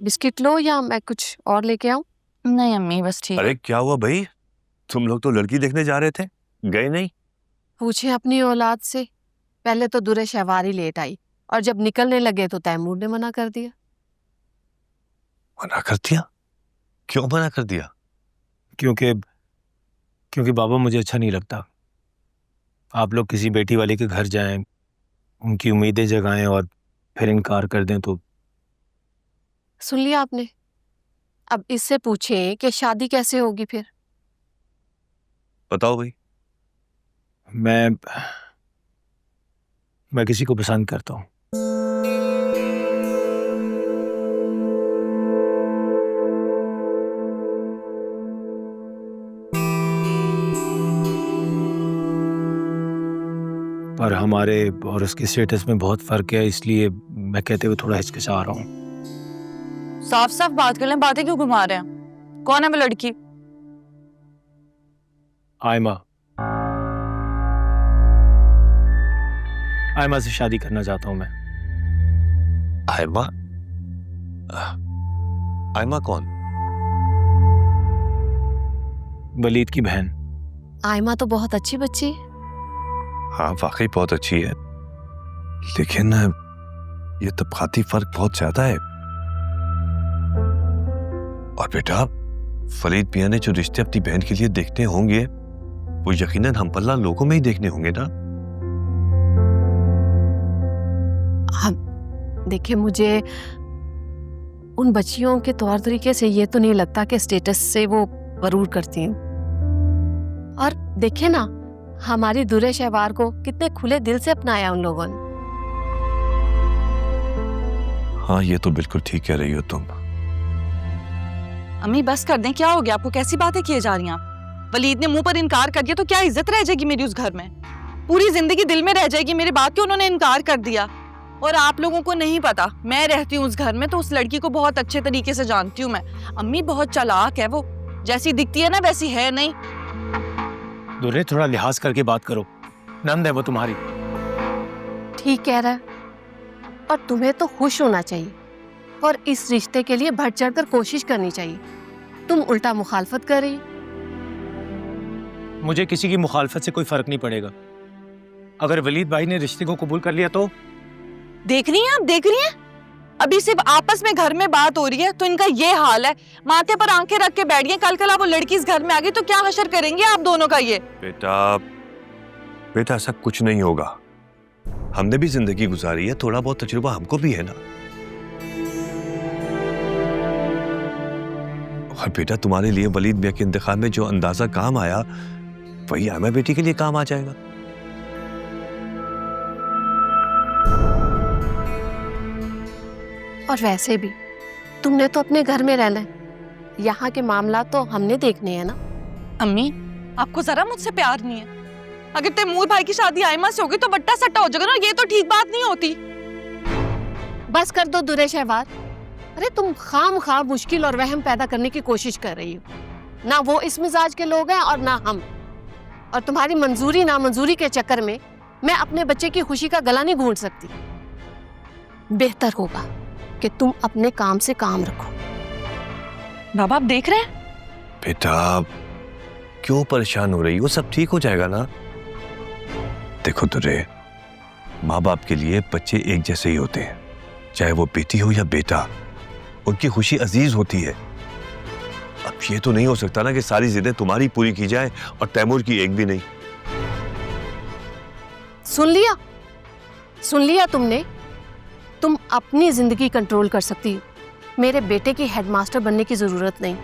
Biscuit लो या मैं कुछ और लेके आऊं? नहीं अम्मी बस ठीक। अरे क्या हुआ भाई, तुम लोग तो लड़की देखने जा रहे थे, गए नहीं? पूछे अपनी औलाद से। पहले तो दुरे शहवारी लेट आई और जब निकलने लगे तो तैमूर ने मना कर दिया। मना कर दिया? क्यों मना कर दिया? क्योंकि बाबा मुझे अच्छा नहीं लगता। आप लोग किसी बेटी वाले के घर जाएं, उनकी उम्मीदें जगाएं और फिर इनकार कर दें तो। सुन लिया आपने? अब इससे पूछें कि शादी कैसे होगी फिर? बताओ भाई। मैं किसी को पसंद करता हूँ। पर हमारे और उसके स्टेटस में बहुत फर्क है, इसलिए मैं कहते हुए थोड़ा हिचकिचा रहा हूँ। साफ साफ बात कर लें, बातें क्यों घुमा रहे हैं? कौन है वो लड़की? आयमा से शादी करना चाहता हूँ मैं। आयमा? आयमा कौन? वलीद की बहन। आयमा तो बहुत अच्छी बच्ची है। हाँ वाकई बहुत अच्छी है, लेकिन ये तबकाती फर्क बहुत ज्यादा है। और बेटा, फरीद मियां ने जो रिश्ते अपनी बहन के लिए देखने होंगे वो यकीनन हम पल्ला लोगों में ही देखने होंगे ना। देखिए, मुझे उन बच्चियों के तौर तरीके से ये तो नहीं लगता कि स्टेटस से वो गरूर करती हैं। और देखिए ना, हमारी दुरे शहवार को कितने खुले दिल से अपनाया उन लोगों ने। हाँ ये तो बिल्कुल ठीक कह रही हो तुम। अम्मी बस कर दें, क्या हो गया आपको? कैसी बातें किए जा रही हैं आप? वलीद ने मुंह पर इनकार कर दिया तो क्या इज्जत रह जाएगी मेरी उस घर में? पूरी जिंदगी दिल में रह जाएगी मेरी बात कि उन्होंने इनकार कर दिया। और आप लोगों को नहीं पता, मैं रहती हूँ उस घर में तो उस लड़की को बहुत अच्छे तरीके से जानती हूँ मैं। अम्मी बहुत चालाक है वो, जैसी दिखती है ना वैसी है नहीं। दुरे थोड़ा लिहाज करके बात करो, नंद है वो तुम्हारी। ठीक कह रहा है, और तुम्हें तो खुश होना चाहिए और इस रिश्ते के लिए बढ़ चढ़कर कोशिश करनी चाहिए। तुम उल्टा मुखालफत कर रही। मुझे किसी की मुखालफत से कोई फर्क नहीं पड़ेगा। अगर वलीद भाई ने रिश्ते को कबूल कर लिया तो। देख रही हैं आप, देख रही हैं? अभी सिर्फ आपस में घर में बात हो रही है तो इनका ये हाल है। माथे पर आंखें रख के बैठ गए। कल वो लड़की इस घर में आ गई तो क्या हशर करेंगे आप दोनों का ये? बेटा ऐसा कुछ नहीं होगा। हमने भी जिंदगी गुजारी है, थोड़ा बहुत तजुर्बा हमको भी है ना। और बेटा तुम्हारे लिए वलीद मियां के इंतखाब में जो अंदाजा काम आया वही आयमा बेटी के लिए काम आ जाएगा। और वैसे भी तुमने तो अपने घर में रहना है, यहाँ के मामला तो हमने देखने हैं ना। अम्मी आपको जरा मुझसे प्यार नहीं है? अगर तैमूर भाई की शादी आयमा से होगी तो बट्टा सट्टा हो जाएगा ना, ये तो ठीक बात नहीं होती। बस कर दो दुरे शहवार। अरे तुम खाम मुश्किल और वहम पैदा करने की कोशिश कर रही हो। ना वो इस मिजाज के लोग हैं और ना हम। और तुम्हारी मंजूरी नामंजूरी के चक्कर में मैं अपने बच्चे की खुशी का गला नहीं घोंट सकती। बेहतर होगा कि तुम अपने काम से काम रखो। बाबा आप देख रहे हैं? बेटा क्यों परेशान हो रही हो, सब ठीक हो जाएगा ना। देखो दुरे, माँ बाप के लिए बच्चे एक जैसे ही होते हैं, चाहे वो बेटी हो या बेटा। उनकी खुशी अजीज होती है। अब ये तो नहीं हो सकता ना कि सारी जिद्दें तुम्हारी पूरी की जाए और तैमूर की एक भी नहीं। सुन लिया तुमने? तुम अपनी जिंदगी कंट्रोल कर सकती हो। मेरे बेटे की हेडमास्टर बनने की जरूरत नहीं।